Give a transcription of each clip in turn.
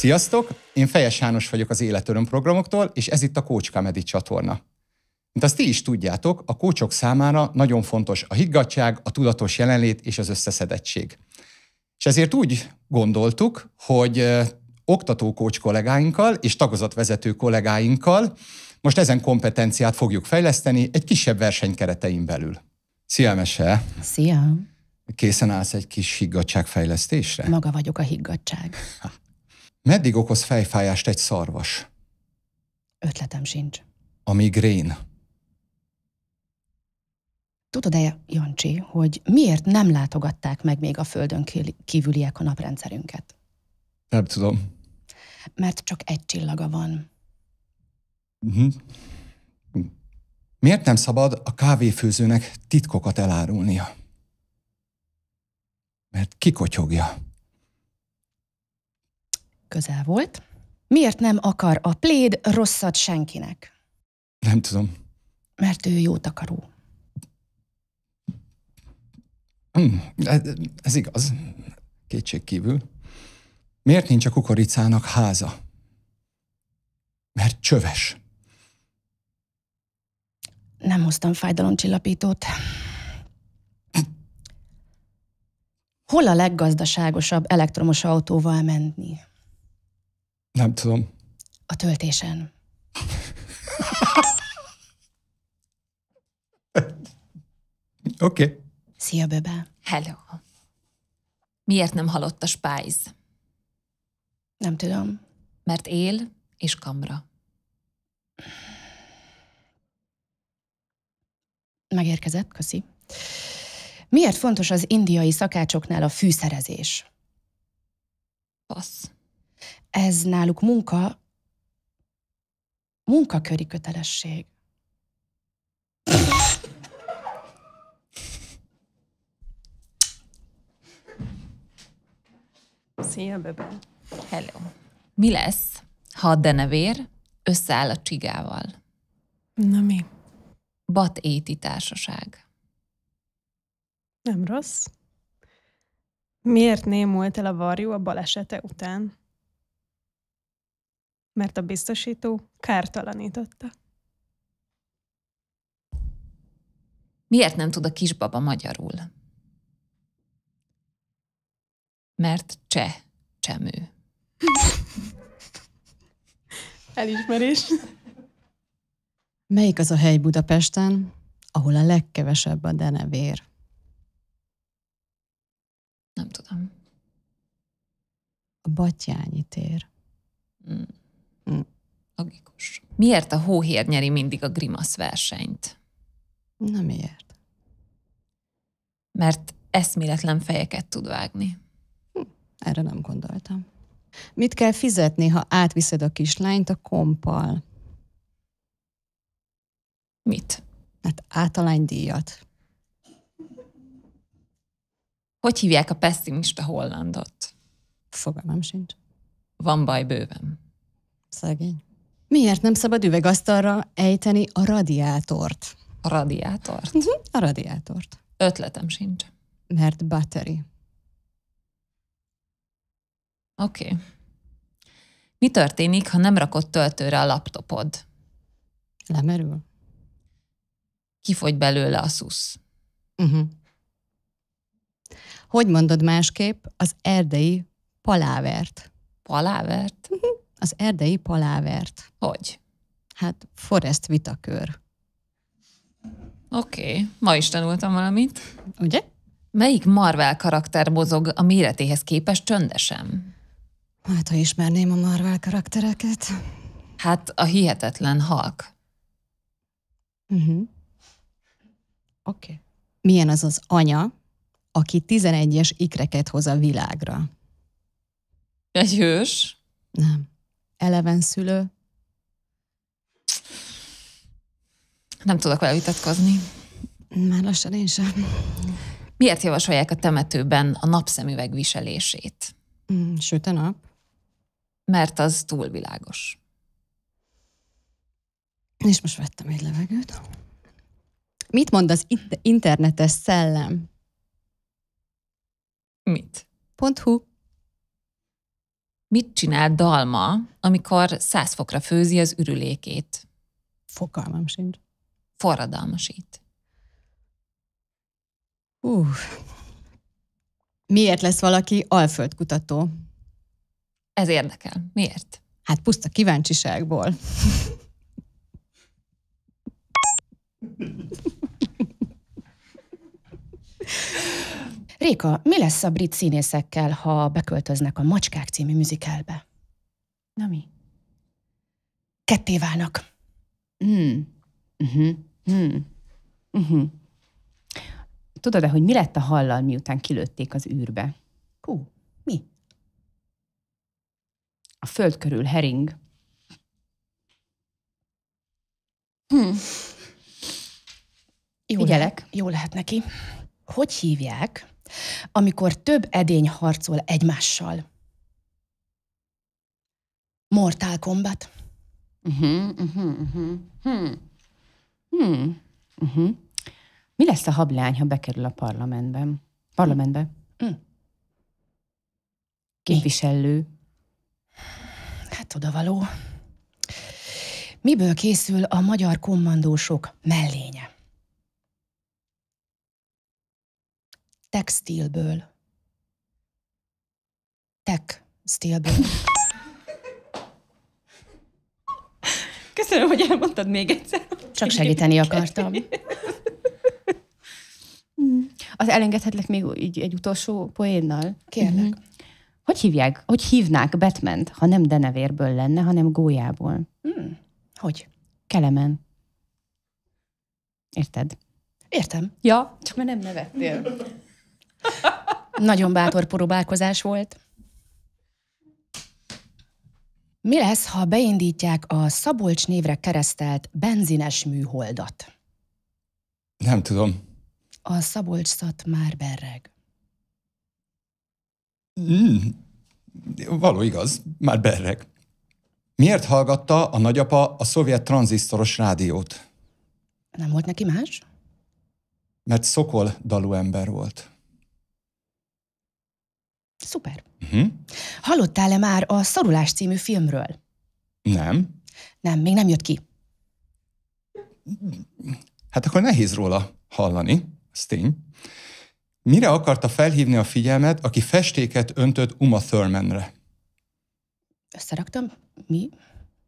Sziasztok! Én Fejes János vagyok az Életöröm programoktól, és ez itt a Coach Comedy csatorna. Mint azt ti is tudjátok, a coachok számára nagyon fontos a higgadtság, a tudatos jelenlét és az összeszedettség. És ezért úgy gondoltuk, hogy oktató coach kollégáinkkal és tagozatvezető kollégáinkkal most ezen kompetenciát fogjuk fejleszteni egy kisebb verseny keretein belül. Szia, Mese! Szia! Készen állsz egy kis higgadtságfejlesztésre? Maga vagyok a higgadtság. Meddig okoz fejfájást egy szarvas? Ötletem sincs. A migrén. Tudod-e, Jancsi, hogy miért nem látogatták meg még a Földön kívüliek a naprendszerünket? Nem tudom. Mert csak egy csillaga van. Miért nem szabad a kávéfőzőnek titkokat elárulnia? Mert kikotyogja. Közel volt. Miért nem akar a pléd rosszat senkinek? Nem tudom. Mert ő jót akaró. Ez igaz. Kétségkívül. Miért nincs a kukoricának háza? Mert csöves. Nem hoztam fájdalomcsillapítót. Hol a leggazdaságosabb elektromos autóval menni? Nem tudom. A töltésen. Oké. Szia, Böbe. Hello. Miért nem halott a Spice? Nem tudom. Mert él és kamra. Megérkezett, köszi. Miért fontos az indiai szakácsoknál a fűszerezés? Passz. Ez náluk munkaköri kötelesség. Szia, Bebe. Hello. Mi lesz, ha a denevér összeáll a csigával? Na mi? Bat-éti társaság. Nem rossz. Miért némult el a varjú a balesete után? Mert a biztosító kártalanította. Miért nem tud a kisbaba magyarul? Mert csemő. Elismerés. Melyik az a hely Budapesten, ahol a legkevesebb a denevér? Nem tudom. A Batthyány tér. Logikus. Miért a hóhér nyeri mindig a grimasz versenyt? Na miért? Mert eszméletlen fejeket tud vágni. Erre nem gondoltam. Mit kell fizetni, ha átviszed a kislányt a komppal? Mit? Hát általánydíjat. Hogy hívják a pessimista hollandot? Fogalmam sincs. Van baj bőven. Szegény. Miért nem szabad üvegasztalra ejteni a radiátort? A radiátort? A radiátort. Ötletem sincs. Mert battery. Oké. Mi történik, ha nem rakod töltőre a laptopod? Lemerül? Kifogy belőle a szusz. Hogy mondod másképp az erdei palávert? Palávert? Az erdei palávert. Hogy? Hát Forrest vitakör. Oké. Ma is tanultam valamit. Ugye? Melyik Marvel karakter mozog a méretéhez képest csöndesen? Hát, ha ismerném a Marvel karaktereket. Hát a hihetetlen Hulk. Oké. Milyen az az anya, aki 11-es ikreket hoz a világra? Egy hős? Nem. Eleven szülő? Nem tudok vele vitatkozni. Már lassan én sem. Miért javasolják a temetőben a napszemüveg viselését? Süt a nap? Mert az túlvilágos. És most vettem egy levegőt. Mit mond az internetes szellem? Mit? .hu. Mit csinál Dalma, amikor 100 fokra főzi az ürülékét? Fogalmam sincs. Forradalmasít. Miért lesz valaki alföldkutató? Ez érdekel. Miért? Hát puszta kíváncsiságból. Réka, mi lesz a brit színészekkel, ha beköltöznek a Macskák című musicalbe? Na mi? Ketté válnak. Tudod-e, hogy mi lett a hallal, miután kilőtték az űrbe? Mi? A föld körül hering. Figyelek. Jó lehet neki. Hogy hívják, amikor több edény harcol egymással? Mortal Kombat. Mi lesz a hableány, ha bekerül a parlamentbe? Képviselő. Hát odavaló. Miből készül a magyar kommandósok mellénye? Textilből. Textilből. Köszönöm, hogy elmondtad még egyszer. Csak segíteni akartam. Az elengedhetlek még így egy utolsó poénnal? Kérlek. Hogy hívnák Batmant, ha nem denevérből lenne, hanem gólyából? Hogy? Kelemen. Érted? Értem. Ja, csak már nem nevettél. Nagyon bátor próbálkozás volt. Mi lesz, ha beindítják a Szabolcs névre keresztelt benzines műholdat? Nem tudom. A Szabolcs-szat már berreg. Való igaz, már berreg. Miért hallgatta a nagyapa a szovjet tranzisztoros rádiót? Nem volt neki más? Mert szokol dalú ember volt. Szuper. Hallottál-e már a Szorulás című filmről? Nem. Nem, még nem jött ki. Hát akkor nehéz róla hallani, ez tény. Mire akarta felhívni a figyelmet, aki festéket öntött Uma Thurmanre? Összeraktam? Mi?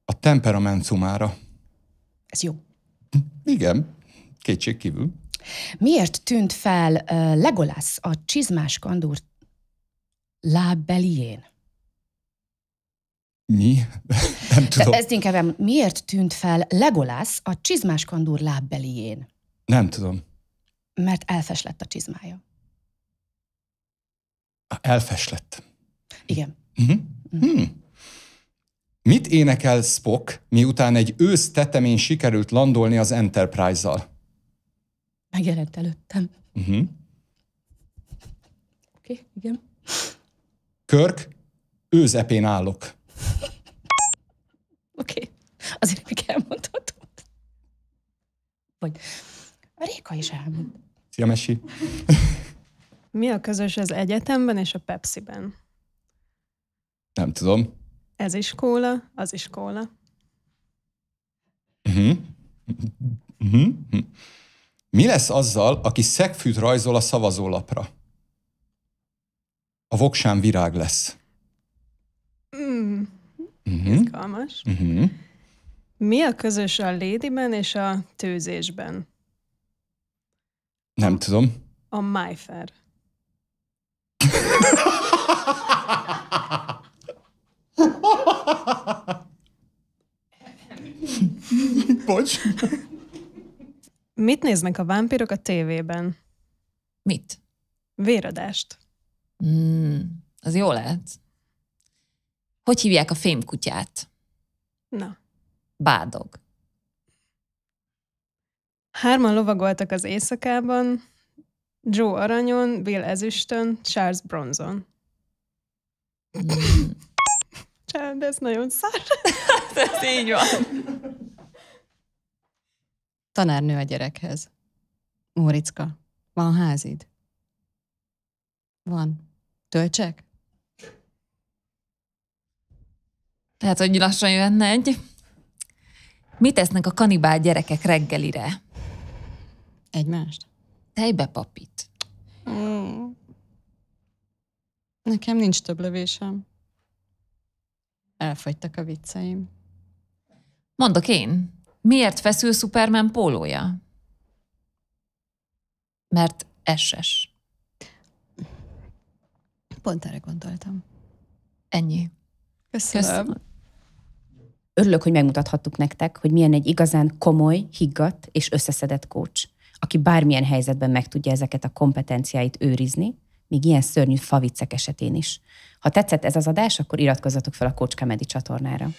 A temperamentumára. Ez jó. Igen, kétségkívül. Miért tűnt fel Legolas a csizmás kandúr lábbelijén? Mi? Nem tudom. Ezt inkább miért tűnt fel Legolas a csizmás kandúr lábbelijén? Nem tudom. Mert elfes lett a csizmája. Elfes lett. Igen. Mit énekel Spock, miután egy ősz tetemén sikerült landolni az Enterprise-zal? Megjelent előttem. Oké, igen. Kirk, őzepén állok. Oké. Azért még elmondhatom. Vagy a Réka is elmond. Szia, Mesi. Mi a közös az egyetemben és a Pepsiben? Nem tudom. Ez is kóla, az is kóla. Mi lesz azzal, aki szegfűt rajzol a szavazólapra? A voksán virág lesz. Izgalmas. Mi a közös a Ladyben és a tőzésben? Nem tudom. A májfer. Bocs. Mit néznek a vámpírok a tévében? Mit? Véradást. Az jó lehet. Hogy hívják a fémkutyát? Na. Bádog. 3 lovagoltak az éjszakában, Joe aranyon, Bill ezüstön, Charles bronzon. De ez nagyon szár. Ez így van. Tanárnő a gyerekhez. Móriczka, van házid? Van. Töltsek? Lehet, hogy lassan jöhetne egy. Mit esznek a kanibál gyerekek reggelire? Egymást? Tejbepapit. Nekem nincs több lövésem. Elfogytak a vicceim. Mondok én. Miért feszül Superman pólója? Mert SS. Pont erre gondoltam. Ennyi. Köszönöm. Örülök, hogy megmutathattuk nektek, hogy milyen egy igazán komoly, higgadt és összeszedett coach, aki bármilyen helyzetben meg tudja ezeket a kompetenciáit őrizni, még ilyen szörnyű faviccek esetén is. Ha tetszett ez az adás, akkor iratkozzatok fel a Coach Comedy csatornára.